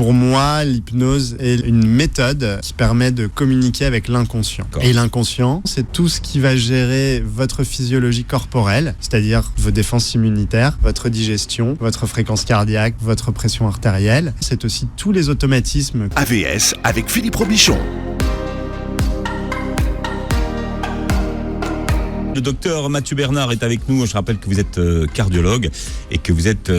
Pour moi, l'hypnose est une méthode qui permet de communiquer avec l'inconscient. Et l'inconscient, c'est tout ce qui va gérer votre physiologie corporelle, c'est-à-dire vos défenses immunitaires, votre digestion, votre fréquence cardiaque, votre pression artérielle. C'est aussi tous les automatismes. AVS avec Philippe Robichon. Le docteur Mathieu Bernard est avec nous. Je rappelle que vous êtes cardiologue et que vous êtes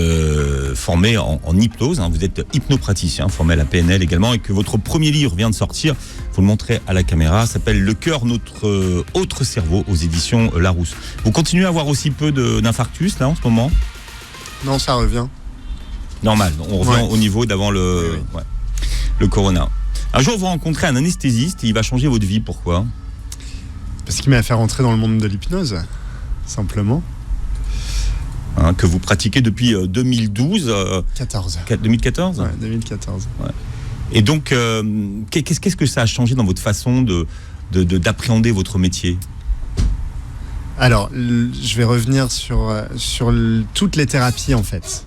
formé en hypnose. Vous êtes hypnopraticien, formé à la PNL également, et que votre premier livre vient de sortir. Vous le montrez à la caméra. S'appelle Le cœur, notre autre cerveau, aux éditions Larousse. Vous continuez à avoir aussi peu d'infarctus là en ce moment? Non, ça revient. Normal. On revient au niveau d'avant le corona. Un jour, vous rencontrez un anesthésiste et il va changer votre vie. Pourquoi? Parce qu'il m'a fait rentrer dans le monde de l'hypnose, simplement. Que vous pratiquez depuis 2012 2014 Ouais, 2014. Ouais. Et donc, qu'est-ce que ça a changé dans votre façon d'appréhender votre métier? Alors, je vais revenir sur toutes les thérapies, en fait.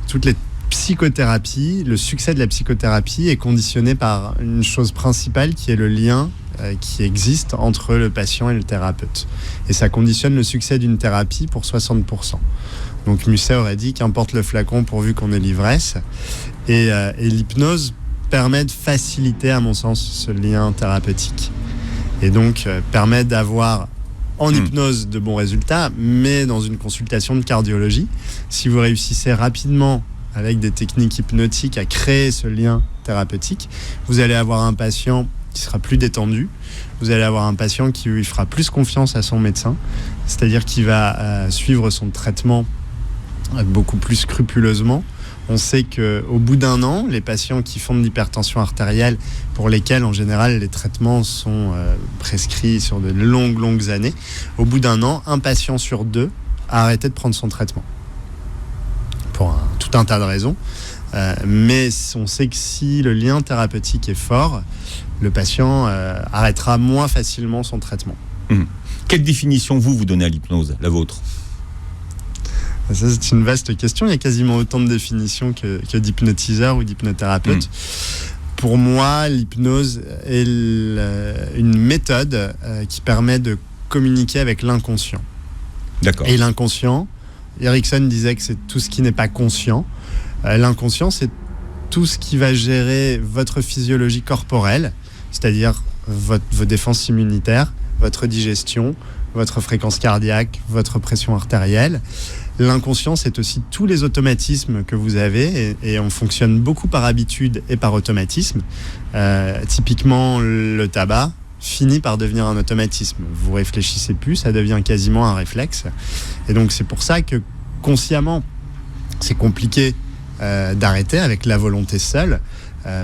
Toutes les psychothérapies, le succès de la psychothérapie est conditionné par une chose principale qui est le lien qui existe entre le patient et le thérapeute. Et ça conditionne le succès d'une thérapie pour 60%. Donc Musset aurait dit qu'importe le flacon pourvu qu'on ait l'ivresse. Et l'hypnose permet de faciliter, à mon sens, ce lien thérapeutique. Et donc permet d'avoir en hypnose de bons résultats, mais dans une consultation de cardiologie, si vous réussissez rapidement avec des techniques hypnotiques à créer ce lien thérapeutique, vous allez avoir un patient qui sera plus détendu, vous allez avoir un patient qui lui fera plus confiance à son médecin, c'est-à-dire qu'il va suivre son traitement beaucoup plus scrupuleusement. On sait qu'au bout d'un an, les patients qui font de l'hypertension artérielle, pour lesquels en général les traitements sont prescrits sur de longues années, au bout d'un an, un patient sur deux a arrêté de prendre son traitement. Pour tout un tas de raisons. Mais on sait que si le lien thérapeutique est fort, le patient arrêtera moins facilement son traitement. Quelle définition vous donnez à l'hypnose, la vôtre? Ça, c'est une vaste question. Il y a quasiment autant de définitions que d'hypnotiseurs ou d'hypnothérapeutes. Pour moi, l'hypnose est une méthode qui permet de communiquer avec l'inconscient. D'accord. Et l'inconscient, Erickson disait que c'est tout ce qui n'est pas conscient. L'inconscient, c'est tout ce qui va gérer votre physiologie corporelle, c'est-à-dire vos défenses immunitaires, votre digestion, votre fréquence cardiaque, votre pression artérielle. L'inconscient, c'est aussi tous les automatismes que vous avez, et on fonctionne beaucoup par habitude et par automatisme. Typiquement, le tabac finit par devenir un automatisme. Vous réfléchissez plus, ça devient quasiment un réflexe. Et donc, c'est pour ça que consciemment, c'est compliqué d'arrêter avec la volonté seule,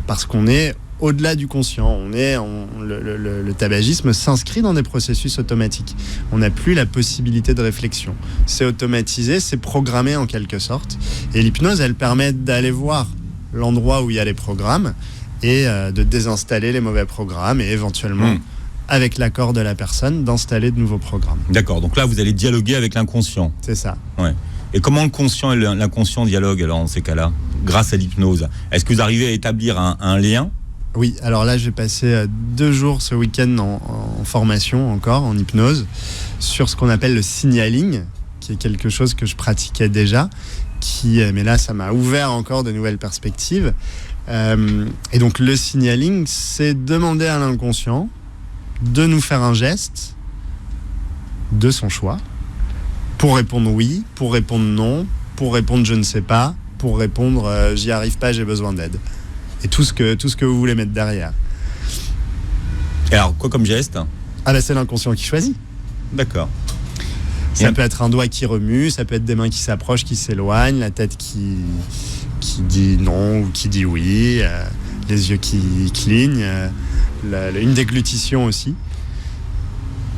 parce qu'on est au-delà du conscient. Le tabagisme s'inscrit dans des processus automatiques. On n'a plus la possibilité de réflexion. C'est automatisé, c'est programmé en quelque sorte. Et l'hypnose, elle permet d'aller voir l'endroit où il y a les programmes et de désinstaller les mauvais programmes et éventuellement, avec l'accord de la personne, d'installer de nouveaux programmes. D'accord, donc là, vous allez dialoguer avec l'inconscient. C'est ça. Ouais. Et comment le conscient et l'inconscient dialoguent alors dans ces cas-là, grâce à l'hypnose? Est-ce que vous arrivez à établir un lien? Oui, alors là, j'ai passé 2 jours ce week-end en formation encore, en hypnose, sur ce qu'on appelle le signaling, qui est quelque chose que je pratiquais déjà, mais là, ça m'a ouvert encore de nouvelles perspectives. Et donc, le signaling, c'est demander à l'inconscient de nous faire un geste de son choix, pour répondre oui, pour répondre non, pour répondre je ne sais pas, pour répondre j'y arrive pas, j'ai besoin d'aide. Et tout ce que vous voulez mettre derrière. Et alors, quoi comme geste? C'est l'inconscient qui choisit. D'accord. Ça peut être un doigt qui remue, ça peut être des mains qui s'approchent, qui s'éloignent, la tête qui dit non ou qui dit oui, les yeux qui clignent, une déglutition aussi.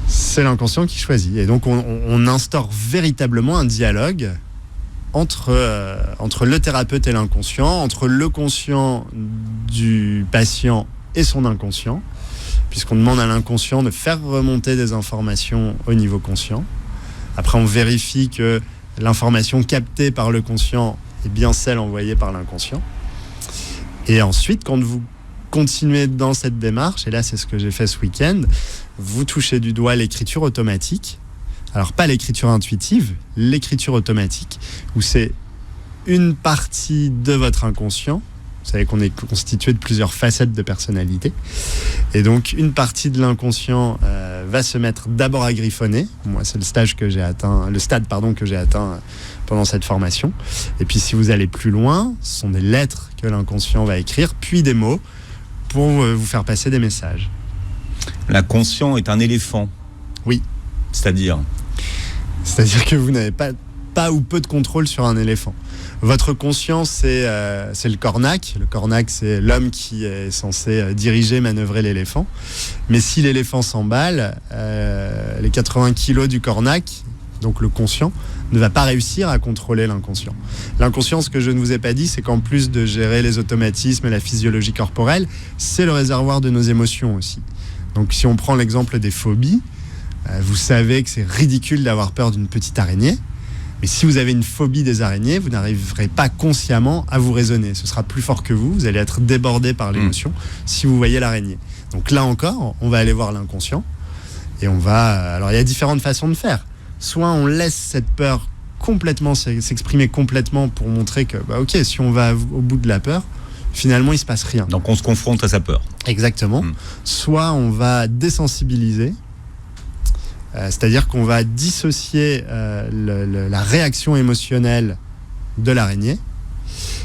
C'est l'inconscient qui choisit. Et donc, on instaure véritablement un dialogue entre le thérapeute et l'inconscient, entre le conscient du patient et son inconscient, puisqu'on demande à l'inconscient de faire remonter des informations au niveau conscient. Après, on vérifie que l'information captée par le conscient est bien celle envoyée par l'inconscient. Et ensuite, quand vous continuez dans cette démarche, et là c'est ce que j'ai fait ce week-end, vous touchez du doigt l'écriture automatique. Alors pas l'écriture intuitive, l'écriture automatique, où c'est une partie de votre inconscient. Vous savez qu'on est constitué de plusieurs facettes de personnalité. Et donc, une partie de l'inconscient va se mettre d'abord à griffonner. Moi, c'est le stade que j'ai atteint pendant cette formation. Et puis, si vous allez plus loin, ce sont des lettres que l'inconscient va écrire, puis des mots pour vous faire passer des messages. L'inconscient est un éléphant. Oui. C'est-à-dire que vous n'avez pas ou peu de contrôle sur un éléphant. Votre conscient, c'est le cornac. Le cornac, c'est l'homme qui est censé diriger, manœuvrer l'éléphant. Mais si l'éléphant s'emballe, les 80 kilos du cornac, donc le conscient, ne va pas réussir à contrôler l'inconscient. L'inconscient, ce que je ne vous ai pas dit, c'est qu'en plus de gérer les automatismes et la physiologie corporelle, c'est le réservoir de nos émotions aussi. Donc si on prend l'exemple des phobies, vous savez que c'est ridicule d'avoir peur d'une petite araignée. Mais si vous avez une phobie des araignées, vous n'arriverez pas consciemment à vous raisonner. Ce sera plus fort que vous allez être débordé par l'émotion si vous voyez l'araignée. Donc là encore, on va aller voir l'inconscient et on va... Alors il y a différentes façons de faire. Soit on laisse cette peur complètement s'exprimer complètement pour montrer que, ok, si on va au bout de la peur, finalement il se passe rien. Donc on se confronte à sa peur. Exactement. Soit on va désensibiliser. C'est-à-dire qu'on va dissocier la réaction émotionnelle de l'araignée,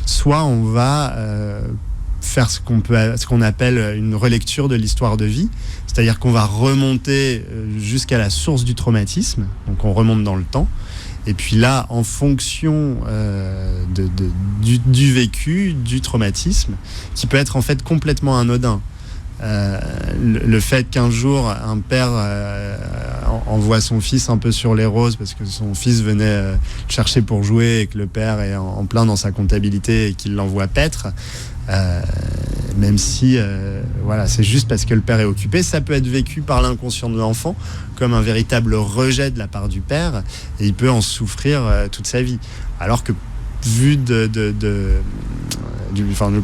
soit on va faire ce qu'on appelle une relecture de l'histoire de vie, c'est-à-dire qu'on va remonter jusqu'à la source du traumatisme, donc on remonte dans le temps, et puis là, en fonction du vécu, du traumatisme, qui peut être en fait complètement anodin. Le fait qu'un jour un père envoie son fils un peu sur les roses parce que son fils venait le chercher pour jouer et que le père est en plein dans sa comptabilité et qu'il l'envoie paître, même si c'est juste parce que le père est occupé, ça peut être vécu par l'inconscient de l'enfant comme un véritable rejet de la part du père et il peut en souffrir toute sa vie, alors que vu du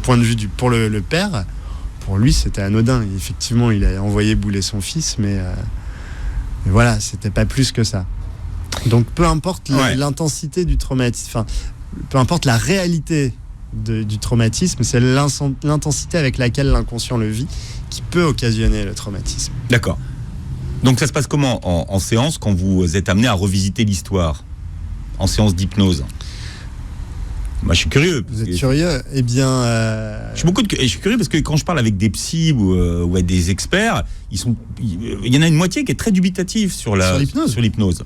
point de vue pour le père, pour lui, c'était anodin. Effectivement, il a envoyé bouler son fils, mais voilà, c'était pas plus que ça. Donc, peu importe l'intensité du traumatisme, peu importe la réalité du traumatisme, c'est l'intensité avec laquelle l'inconscient le vit qui peut occasionner le traumatisme. D'accord. Donc, ça se passe comment en séance quand vous êtes amené à revisiter l'histoire en séance d'hypnose ? Moi, je suis curieux. Vous êtes curieux ? Eh bien... Je suis curieux parce que quand je parle avec des psys ou avec des experts, il y en a une moitié qui est très dubitative sur l'hypnose.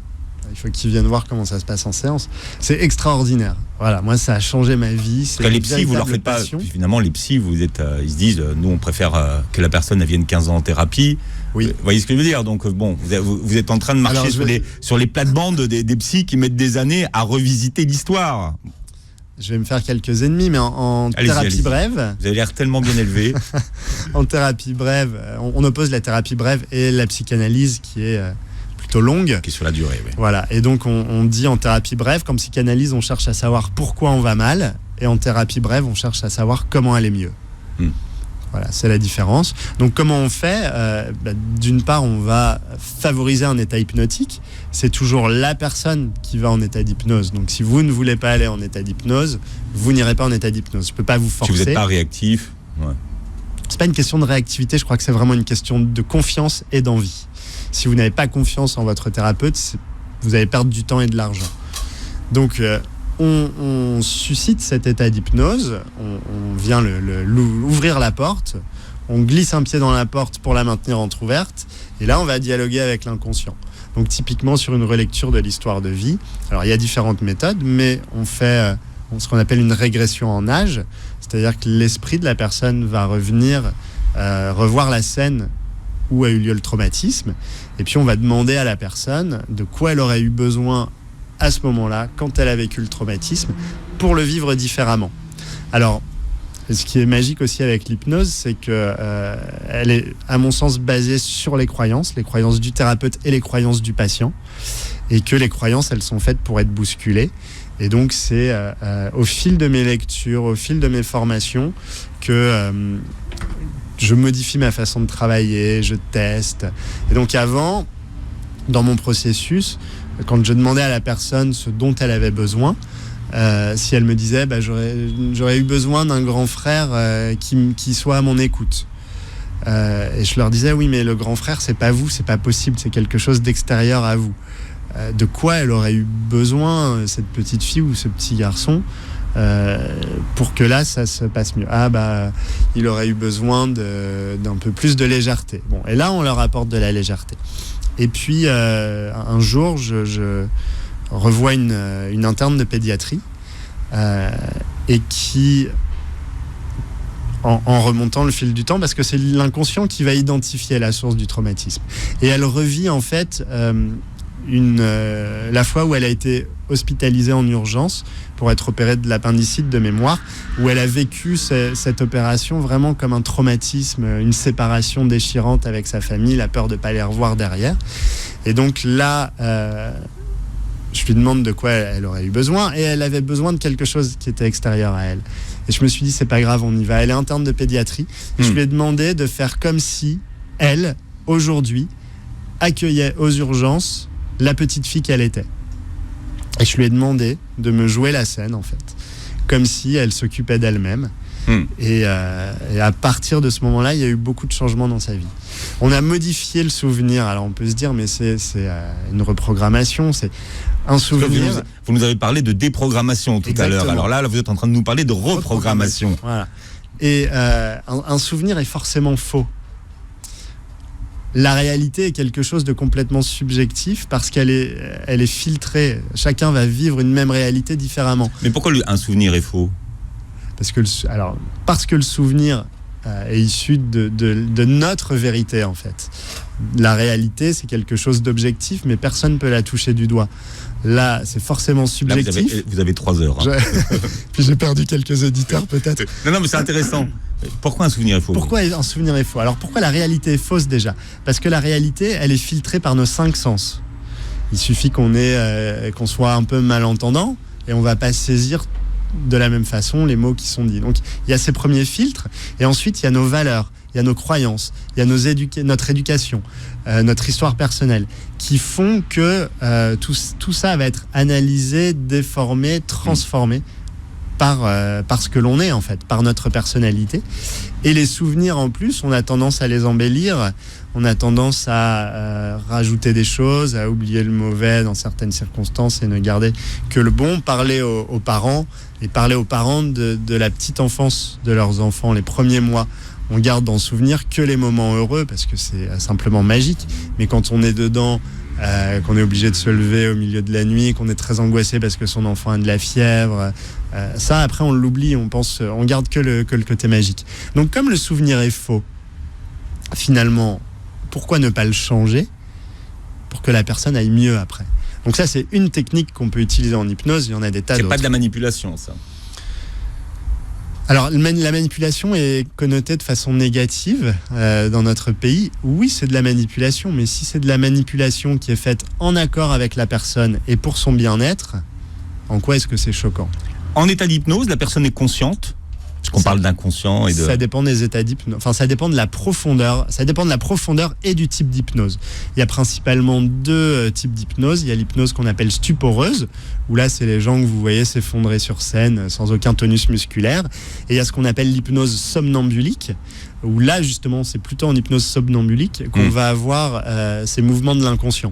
Il faut qu'ils viennent voir comment ça se passe en séance. C'est extraordinaire. Voilà, moi, ça a changé ma vie. C'est les psys, vous leur faites pas... Finalement, les psys, ils se disent, nous, on préfère que la personne vienne 15 ans en thérapie. Oui. Vous voyez ce que je veux dire ? Donc, bon, vous êtes en train de marcher sur les plates-bandes des psys qui mettent des années à revisiter l'histoire. Je vais me faire quelques ennemis, mais en thérapie brève... Vous avez l'air tellement bien élevé. En thérapie brève, on oppose la thérapie brève et la psychanalyse qui est plutôt longue. Qui est sur la durée, oui. Voilà, et donc on dit en thérapie brève, qu'en psychanalyse, on cherche à savoir pourquoi on va mal, et en thérapie brève, on cherche à savoir comment aller mieux. Voilà, c'est la différence. Donc comment on fait ? D'une part, on va favoriser un état hypnotique. C'est toujours la personne qui va en état d'hypnose. Donc si vous ne voulez pas aller en état d'hypnose, vous n'irez pas en état d'hypnose. Je ne peux pas vous forcer. Si vous n'êtes pas réactif. Ouais. C'est pas une question de réactivité, je crois que c'est vraiment une question de confiance et d'envie. Si vous n'avez pas confiance en votre thérapeute, vous allez perdre du temps et de l'argent. Donc on suscite cet état d'hypnose, on vient ouvrir la porte, on glisse un pied dans la porte pour la maintenir entrouverte, et là on va dialoguer avec l'inconscient. Donc typiquement sur une relecture de l'histoire de vie, alors il y a différentes méthodes, mais on fait ce qu'on appelle une régression en âge, c'est-à-dire que l'esprit de la personne va revenir revoir la scène où a eu lieu le traumatisme, et puis on va demander à la personne de quoi elle aurait eu besoin à ce moment-là, quand elle a vécu le traumatisme, pour le vivre différemment. Alors, ce qui est magique aussi avec l'hypnose, c'est que elle est, à mon sens, basée sur les croyances du thérapeute et les croyances du patient. et que les croyances, elles sont faites pour être bousculées. Et donc, c'est au fil de mes lectures, au fil de mes formations, que je modifie ma façon de travailler, je teste. Et donc, avant, dans mon processus, quand je demandais à la personne ce dont elle avait besoin, si elle me disait j'aurais eu besoin d'un grand frère qui soit à mon écoute. Et je leur disais oui, mais le grand frère, c'est pas vous, c'est pas possible, c'est quelque chose d'extérieur à vous. De quoi elle aurait eu besoin, cette petite fille ou ce petit garçon, pour que là ça se passe mieux? Il aurait eu besoin d'un peu plus de légèreté. Bon, et là on leur apporte de la légèreté. Et puis un jour je revois une interne de pédiatrie et qui, en remontant le fil du temps, parce que c'est l'inconscient qui va identifier la source du traumatisme, et elle revit en fait la fois où elle a été hospitalisée en urgence pour être opérée de l'appendicite de mémoire, où elle a vécu cette opération vraiment comme un traumatisme, une séparation déchirante avec sa famille, la peur de ne pas les revoir derrière. Et donc là, je lui demande de quoi elle aurait eu besoin, et elle avait besoin de quelque chose qui était extérieur à elle. Et je me suis dit, c'est pas grave, on y va. Elle est interne de pédiatrie. Et je lui ai demandé de faire comme si elle, aujourd'hui, accueillait aux urgences la petite fille qu'elle était. Et je lui ai demandé de me jouer la scène, en fait, comme si elle s'occupait d'elle-même. Et à partir de ce moment-là, il y a eu beaucoup de changements dans sa vie. On a modifié le souvenir. Alors on peut se dire, mais c'est une reprogrammation, c'est un souvenir. Vous nous avez parlé de déprogrammation tout Exactement. à l'heure. Alors là, vous êtes en train de nous parler de reprogrammation. Voilà. Et un souvenir est forcément faux. La réalité est quelque chose de complètement subjectif parce qu'elle est filtrée. Chacun va vivre une même réalité différemment. Mais pourquoi un souvenir est faux ? Parce que le souvenir est issu de notre vérité, en fait. La réalité, c'est quelque chose d'objectif, mais personne ne peut la toucher du doigt. Là, c'est forcément subjectif. Là, vous avez 3 heures. Hein. Puis j'ai perdu quelques auditeurs, peut-être. Non, mais c'est intéressant. Pourquoi un souvenir est faux ? Pourquoi un souvenir est faux ? Alors, pourquoi la réalité est fausse, déjà ? Parce que la réalité, elle est filtrée par nos 5 sens. Il suffit qu'on soit un peu malentendant, et on ne va pas saisir de la même façon les mots qui sont dits. Donc il y a ces premiers filtres, et ensuite il y a nos valeurs, il y a nos croyances, il y a notre éducation, notre histoire personnelle, qui font que tout ça va être analysé, déformé, transformé par ce que l'on est, en fait, par notre personnalité. Et les souvenirs, en plus, on a tendance à les embellir, on a tendance à rajouter des choses, à oublier le mauvais dans certaines circonstances et ne garder que le bon. Parler aux parents de la petite enfance de leurs enfants, les premiers mois. On garde dans le souvenir que les moments heureux parce que c'est simplement magique. Mais quand on est dedans, qu'on est obligé de se lever au milieu de la nuit, qu'on est très angoissé parce que son enfant a de la fièvre, ça après on l'oublie, on garde que le côté magique. Donc comme le souvenir est faux, finalement, pourquoi ne pas le changer pour que la personne aille mieux après ? Donc ça, c'est une technique qu'on peut utiliser en hypnose. Il y en a des tas d'autres. C'est pas de la manipulation, ça. Alors, la manipulation est connotée de façon négative dans notre pays. Oui, c'est de la manipulation, mais si c'est de la manipulation qui est faite en accord avec la personne et pour son bien-être, en quoi est-ce que c'est choquant ? En état d'hypnose, la personne est consciente ? Parce qu'on parle d'inconscient et de... Ça dépend des états d'hypnose. Enfin, ça dépend de la profondeur. Ça dépend de la profondeur et du type d'hypnose. Il y a principalement 2 types d'hypnose. Il y a l'hypnose qu'on appelle stuporeuse, où là, c'est les gens que vous voyez s'effondrer sur scène sans aucun tonus musculaire. Et il y a ce qu'on appelle l'hypnose somnambulique, où là, justement, c'est plutôt en hypnose somnambulique qu'on va avoir ces mouvements de l'inconscient.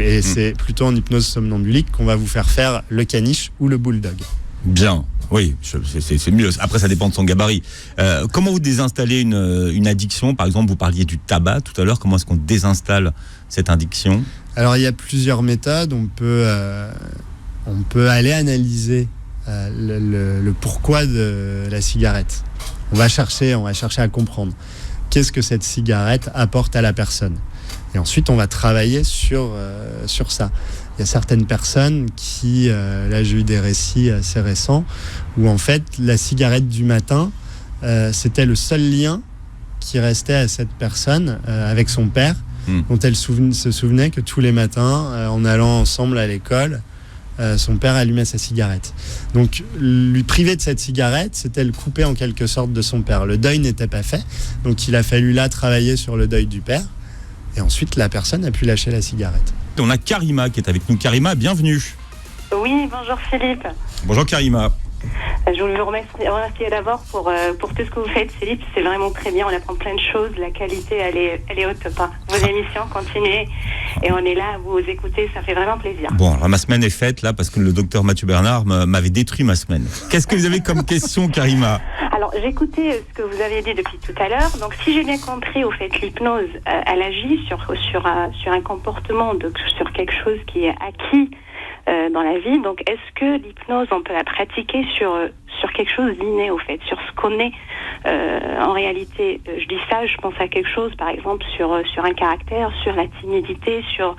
Et c'est plutôt en hypnose somnambulique qu'on va vous faire le caniche ou le bulldog. Bien. Oui, c'est mieux. Après, ça dépend de son gabarit. Comment vous désinstallez une addiction ? Par exemple, vous parliez du tabac tout à l'heure. Comment est-ce qu'on désinstalle cette addiction ? Alors, il y a plusieurs méthodes. On peut aller analyser le pourquoi de la cigarette. On va chercher à comprendre qu'est-ce que cette cigarette apporte à la personne. Et ensuite, on va travailler sur ça. Il y a certaines personnes qui, là j'ai eu des récits assez récents, où en fait la cigarette du matin, c'était le seul lien qui restait à cette personne avec son père dont elle se souvenait que tous les matins, en allant ensemble à l'école, son père allumait sa cigarette. Donc, lui priver de cette cigarette, c'était le couper en quelque sorte de son père. Le deuil n'était pas fait, donc il a fallu là travailler sur le deuil du père. Et ensuite, la personne a pu lâcher la cigarette. On a Karima qui est avec nous. Karima, bienvenue. Oui, bonjour Philippe. Bonjour Karima. Je voulais vous remercier d'abord pour tout ce que vous faites, Philippe. C'est vraiment très bien, on apprend plein de choses. La qualité, elle est au top. Vos émissions, continuez. Et on est là à vous écouter, ça fait vraiment plaisir. Bon, alors ma semaine est faite là parce que le docteur Mathieu Bernard m'avait détruit ma semaine. Qu'est-ce que vous avez comme question, Karima? Alors, j'écoutais ce que vous avez dit depuis tout à l'heure. Donc, si j'ai bien compris, au fait, l'hypnose, elle agit sur un comportement, sur quelque chose qui est acquis dans la vie. Donc, est-ce que l'hypnose, on peut la pratiquer sur quelque chose d'inné, au fait, sur ce qu'on est en réalité? Je dis ça, je pense à quelque chose, par exemple, sur un caractère, sur la timidité, sur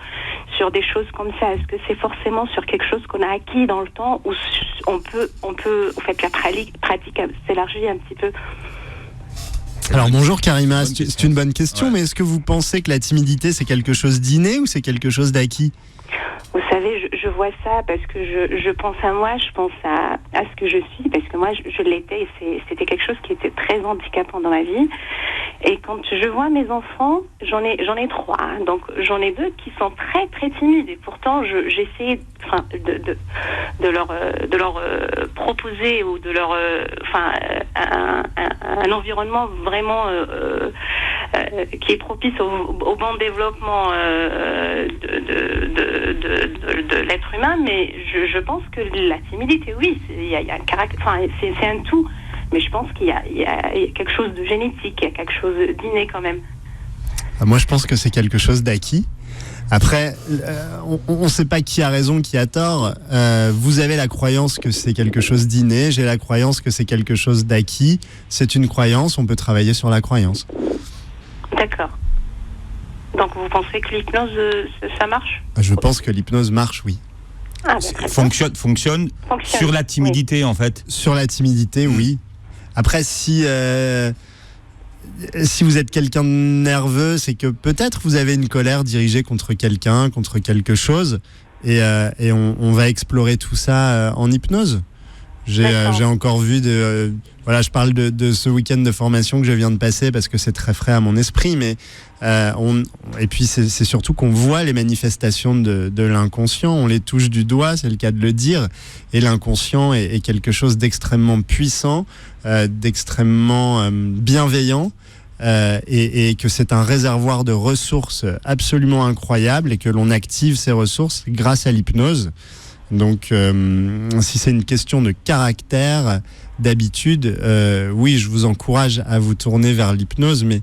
des choses comme ça. Est-ce que c'est forcément sur quelque chose qu'on a acquis dans le temps, ou on peut, au fait, la pratique s'élargit un petit peu? Alors bonjour Karima, c'est une bonne question, mais est-ce que vous pensez que la timidité c'est quelque chose d'inné ou c'est quelque chose d'acquis? Vous savez, je vois ça parce que je pense à moi, je pense à ce que je suis, parce que moi je l'étais et c'était quelque chose qui était très handicapant dans ma vie. Et quand je vois mes enfants, j'en ai 3, donc j'en ai 2 qui sont très très timides et pourtant j'essaie de leur proposer ou de leur un environnement vraiment qui est propice au bon développement de l'être humain, mais je pense que la timidité, oui, il y a un caractère, c'est un tout, mais je pense qu'il y a quelque chose de génétique, il y a quelque chose d'inné quand même. Moi, je pense que c'est quelque chose d'acquis. Après, on ne sait pas qui a raison, qui a tort. Vous avez la croyance que c'est quelque chose d'inné, j'ai la croyance que c'est quelque chose d'acquis. C'est une croyance, on peut travailler sur la croyance. D'accord. Donc vous pensez que l'hypnose, ça marche? Je pense que l'hypnose marche, oui. Ah, Fonctionne sur la timidité, oui. En fait. Sur la timidité, oui. Après, si vous êtes quelqu'un de nerveux, c'est que peut-être vous avez une colère dirigée contre quelqu'un, contre quelque chose, et on va explorer tout ça en hypnose. J'ai encore vu je parle de ce week-end de formation que je viens de passer parce que c'est très frais à mon esprit, mais et puis c'est surtout qu'on voit les manifestations de l'inconscient, on les touche du doigt, c'est le cas de le dire, et l'inconscient est quelque chose d'extrêmement puissant, d'extrêmement bienveillant, et que c'est un réservoir de ressources absolument incroyable et que l'on active ces ressources grâce à l'hypnose. Donc, si c'est une question de caractère, d'habitude, oui, je vous encourage à vous tourner vers l'hypnose, mais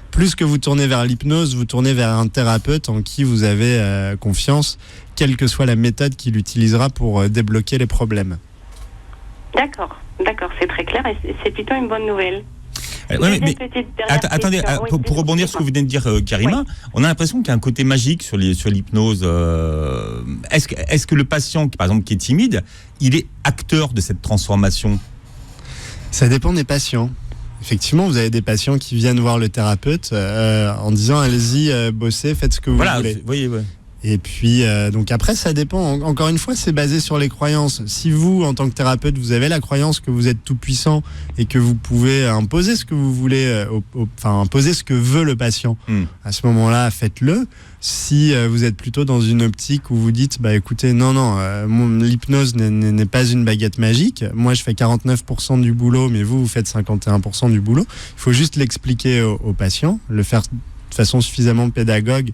plus que vous tournez vers l'hypnose, vous tournez vers un thérapeute en qui vous avez confiance, quelle que soit la méthode qu'il utilisera pour débloquer les problèmes. D'accord, c'est très clair et c'est plutôt une bonne nouvelle. Attendez, pour rebondir sur ce que vous venez de dire, Karima, oui. On a l'impression qu'il y a un côté magique sur l'hypnose. Est-ce que le patient, par exemple, qui est timide, il est acteur de cette transformation? Ça dépend des patients. Effectivement, vous avez des patients qui viennent voir le thérapeute en disant allez-y, bossez, faites ce que vous voulez. Voyez, ouais. Et puis, donc après, ça dépend. Encore une fois, c'est basé sur les croyances. Si vous, en tant que thérapeute, vous avez la croyance que vous êtes tout puissant et que vous pouvez imposer ce que vous voulez, imposer ce que veut le patient, à ce moment-là, faites-le. Si vous êtes plutôt dans une optique où vous dites, écoutez, non, l'hypnose n'est pas une baguette magique. Moi, je fais 49% du boulot, mais vous faites 51% du boulot. Il faut juste l'expliquer au patient, le faire de façon suffisamment pédagogique,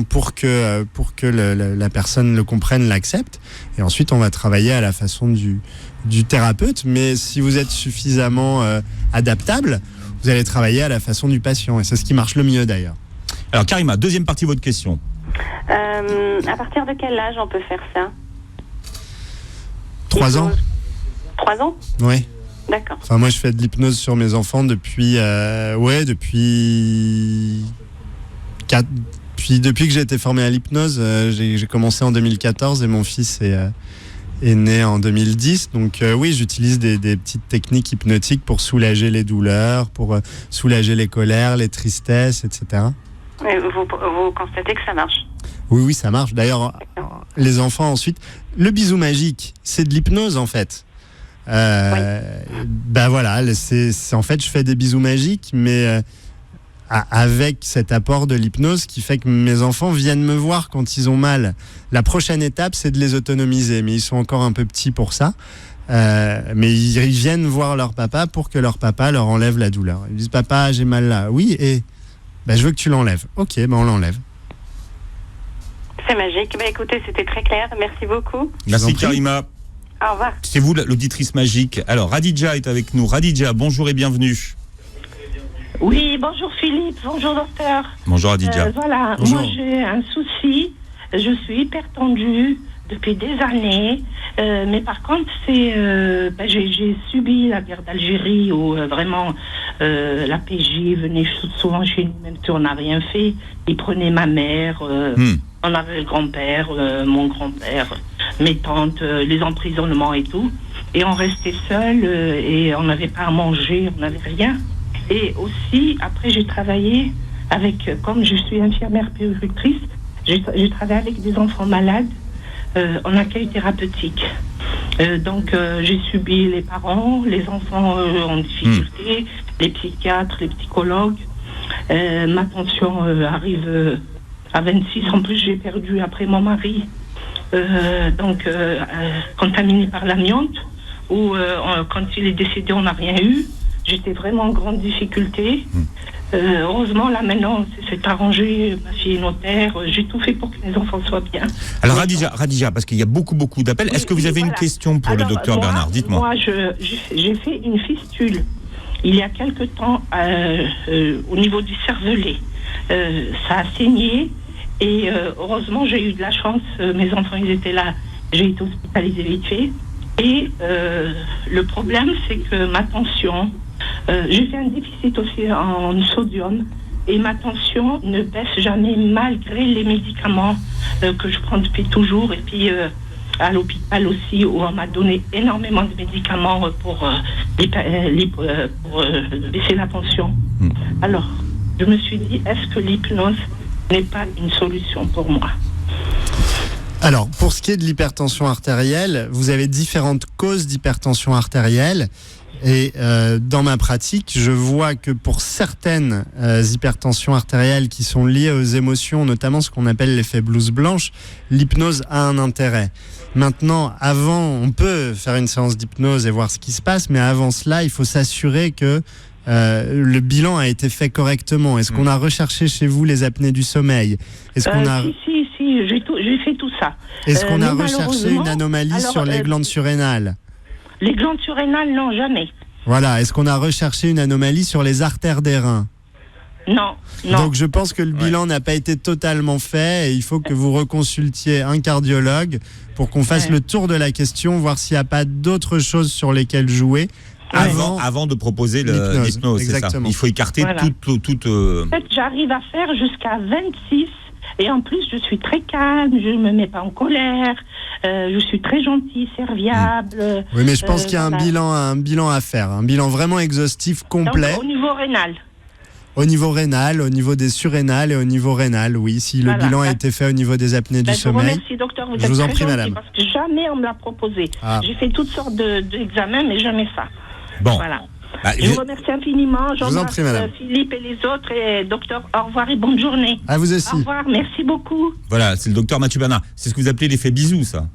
pour que la personne le comprenne, l'accepte, et ensuite on va travailler à la façon du thérapeute. Mais si vous êtes suffisamment adaptable, vous allez travailler à la façon du patient, et c'est ce qui marche le mieux d'ailleurs. Alors Karima, deuxième partie de votre question. À partir de quel âge on peut faire ça? 3 ans. 3 ans? Oui. D'accord. Enfin, moi je fais de l'hypnose sur mes enfants depuis depuis que j'ai été formé à l'hypnose, j'ai commencé en 2014 et mon fils est est né en 2010. Donc oui, j'utilise des petites techniques hypnotiques pour soulager les douleurs, pour soulager les colères, les tristesses, etc. Et vous constatez que ça marche? Oui, ça marche. D'ailleurs, les enfants ensuite... Le bisou magique, c'est de l'hypnose en fait. Voilà, en fait, je fais des bisous magiques, mais avec cet apport de l'hypnose qui fait que mes enfants viennent me voir quand ils ont mal. La prochaine étape, c'est de les autonomiser, mais ils sont encore un peu petits pour ça. Mais ils viennent voir leur papa pour que leur papa leur enlève la douleur. Ils disent « Papa, j'ai mal là. » Oui, et je veux que tu l'enlèves. Ok, on l'enlève. C'est magique. Écoutez, c'était très clair. Merci beaucoup. Merci Karima. Au revoir. C'est vous l'auditrice magique. Alors Radija est avec nous. Radija, bonjour et bienvenue. Oui, bonjour Philippe, bonjour docteur. Bonjour Radija. Voilà, bonjour. Moi j'ai un souci, je suis hyper tendue depuis des années, mais par contre j'ai subi la guerre d'Algérie où vraiment la PJ venait souvent chez nous, même si on n'a rien fait, ils prenaient ma mère, on avait le grand-père, mon grand-père, mes tantes, les emprisonnements et tout, et on restait seuls et on n'avait pas à manger, on n'avait rien. Et aussi, après, j'ai travaillé comme je suis infirmière puéricultrice, j'ai travaillé avec des enfants malades en accueil thérapeutique. Donc, j'ai subi les parents, les enfants en difficulté, les psychiatres, les psychologues. Ma pension arrive à 26. En plus, j'ai perdu après mon mari, contaminé par l'amiante, où quand il est décédé, on n'a rien eu. J'étais vraiment en grande difficulté. Heureusement, là, maintenant, c'est arrangé. Ma fille est notaire. J'ai tout fait pour que mes enfants soient bien. Alors, Radija, parce qu'il y a beaucoup d'appels. Est-ce que vous avez une question pour le docteur Bernard? Dites-moi. Moi, j'ai fait une fistule il y a quelque temps au niveau du cervelet. Ça a saigné. Et heureusement, j'ai eu de la chance. Mes enfants, ils étaient là. J'ai été hospitalisée vite fait. Et le problème, c'est que ma tension... j'ai fait un déficit aussi en sodium et ma tension ne baisse jamais malgré les médicaments que je prends depuis toujours. Et puis à l'hôpital aussi où on m'a donné énormément de médicaments pour baisser la tension. Alors, je me suis dit, est-ce que l'hypnose n'est pas une solution pour moi? Alors, pour ce qui est de l'hypertension artérielle, vous avez différentes causes d'hypertension artérielle. Et dans ma pratique, je vois que pour certaines hypertensions artérielles qui sont liées aux émotions, notamment ce qu'on appelle l'effet blouse blanche, l'hypnose a un intérêt. Maintenant, on peut faire une séance d'hypnose et voir ce qui se passe, mais avant cela, il faut s'assurer que le bilan a été fait correctement. Est-ce qu'on a recherché chez vous les apnées du sommeil? Est-ce qu'on a... Si, j'ai fait tout ça. Est-ce qu'on a recherché une anomalie sur les glandes surrénales? Les glandes surrénales, non, jamais. Voilà. Est-ce qu'on a recherché une anomalie sur les artères des reins? Non. Donc je pense que le bilan n'a pas été totalement fait et il faut que vous reconsultiez un cardiologue pour qu'on fasse le tour de la question, voir s'il n'y a pas d'autres choses sur lesquelles jouer. Avant de proposer l'hypnose, c'est ça. Il faut écarter toute... En fait, j'arrive à faire jusqu'à 26 et en plus, je suis très calme, je ne me mets pas en colère, je suis très gentille, serviable. Oui, mais je pense qu'il y a un bilan à faire, un bilan vraiment exhaustif, complet. Donc, au niveau rénal. Au niveau rénal, au niveau des surrénales et au niveau rénal, oui. Si le bilan a été fait au niveau des apnées du sommeil. Je vous remercie, docteur. Vous je vous en êtes prie, très madame. Parce que jamais on me l'a proposé. J'ai fait toutes sortes d'examens, mais jamais ça. Bon. Voilà. Je vous remercie infiniment. Je vous en prie, madame. Philippe et les autres. Et docteur, au revoir et bonne journée. À vous aussi. Au revoir, merci beaucoup. Voilà, c'est le docteur Mathieu Bernard. C'est ce que vous appelez l'effet bisou, ça?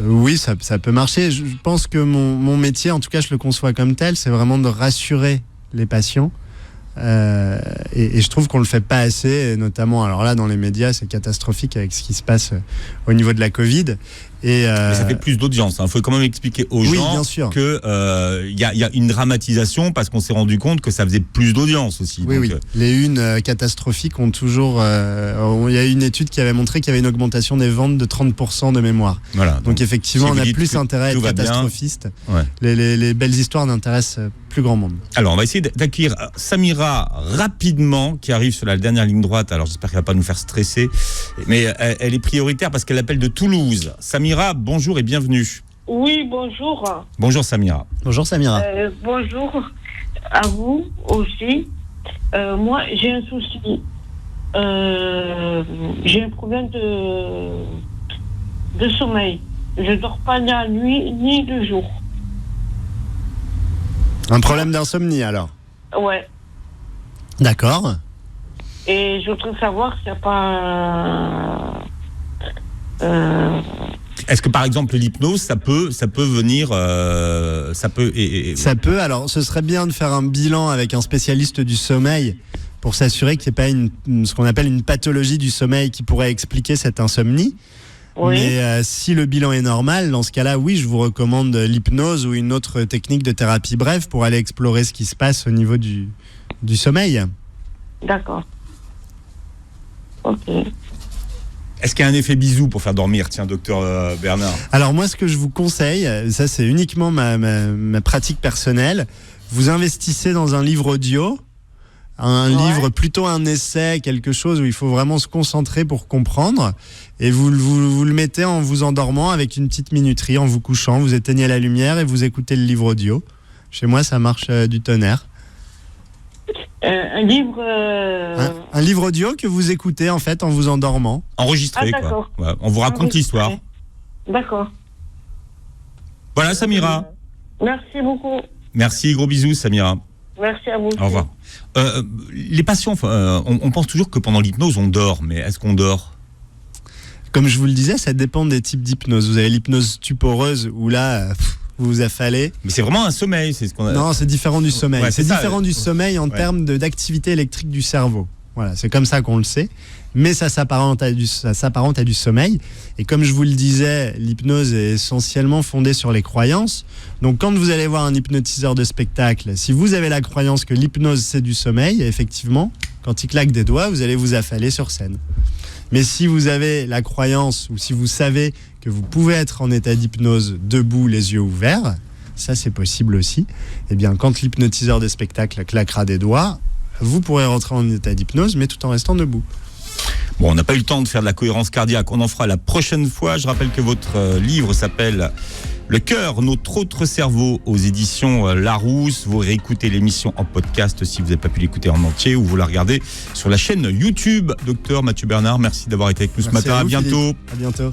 Oui, ça peut marcher. Je pense que mon métier, en tout cas, je le conçois comme tel, c'est vraiment de rassurer les patients. Et je trouve qu'on le fait pas assez, notamment alors là dans les médias c'est catastrophique avec ce qui se passe au niveau de la Covid. Mais ça fait plus d'audience. Il faut quand même expliquer aux gens que y a une dramatisation parce qu'on s'est rendu compte que ça faisait plus d'audience aussi. Oui. Les unes catastrophiques ont toujours. Il y a une étude qui avait montré qu'il y avait une augmentation des ventes de 30% de mémoire. Voilà. Donc effectivement, on a plus intérêt à être catastrophiste. Les belles histoires n'intéressent plus grand monde. Alors, on va essayer d'accueillir Samira rapidement, qui arrive sur la dernière ligne droite. Alors, j'espère qu'elle va pas nous faire stresser. Mais elle est prioritaire parce qu'elle appelle de Toulouse. Samira, bonjour et bienvenue. Oui, bonjour. Bonjour Samira. Bonjour Samira. Bonjour à vous aussi. Moi, j'ai un souci. J'ai un problème de sommeil. Je dors pas la nuit ni le jour. Un problème d'insomnie alors? Ouais. D'accord. Et je voudrais savoir s'il n'y a pas... Est-ce que par exemple l'hypnose, ça peut venir, ça peut. Ça peut. Alors, ce serait bien de faire un bilan avec un spécialiste du sommeil pour s'assurer qu'il n'y ait pas ce qu'on appelle une pathologie du sommeil qui pourrait expliquer cette insomnie. Oui. Mais si le bilan est normal, dans ce cas-là, oui, je vous recommande l'hypnose ou une autre technique de thérapie brève pour aller explorer ce qui se passe au niveau du sommeil. D'accord. Ok. Est-ce qu'il y a un effet bisou pour faire dormir, tiens, docteur Bernard? Alors moi, ce que je vous conseille, ça c'est uniquement ma pratique personnelle, vous investissez dans un livre audio, un livre plutôt un essai, quelque chose où il faut vraiment se concentrer pour comprendre, et vous le mettez en vous endormant avec une petite minuterie, en vous couchant, vous éteignez la lumière et vous écoutez le livre audio. Chez moi, ça marche du tonnerre. Un livre... Un livre audio que vous écoutez en fait en vous endormant. Enregistré, Ah, quoi. d'accord. Ouais, on vous raconte l'histoire. D'accord. Voilà, Samira. Merci beaucoup. Merci, gros bisous, Samira. Merci à vous. Au revoir. Les patients, on pense toujours que pendant l'hypnose, on dort, mais est-ce qu'on dort? Comme je vous le disais, ça dépend des types d'hypnose. Vous avez l'hypnose stuporeuse où là, vous vous affalez. Mais c'est vraiment un sommeil, c'est ce qu'on a. Non, c'est différent du sommeil. Ouais, c'est c'est ça. différent du sommeil en termes d'activité électrique du cerveau. Voilà, c'est comme ça qu'on le sait. Mais ça s'apparente à du sommeil. Et comme je vous le disais, l'hypnose est essentiellement fondée sur les croyances. Donc quand vous allez voir un hypnotiseur de spectacle, si vous avez la croyance que l'hypnose c'est du sommeil, effectivement, quand il claque des doigts, vous allez vous affaler sur scène. Mais si vous avez la croyance ou si vous savez que vous pouvez être en état d'hypnose debout, les yeux ouverts, ça c'est possible aussi, eh bien quand l'hypnotiseur de spectacle claquera des doigts, vous pourrez rentrer en état d'hypnose mais tout en restant debout. Bon, on n'a pas eu le temps de faire de la cohérence cardiaque, on en fera la prochaine fois. Je rappelle que votre livre s'appelle Le cœur, notre autre cerveau, aux éditions Larousse. Vous réécoutez l'émission en podcast si vous n'avez pas pu l'écouter en entier, ou vous la regardez sur la chaîne YouTube. Docteur Mathieu Bernard, merci d'avoir été avec nous ce matin. À bientôt. Philippe. À bientôt.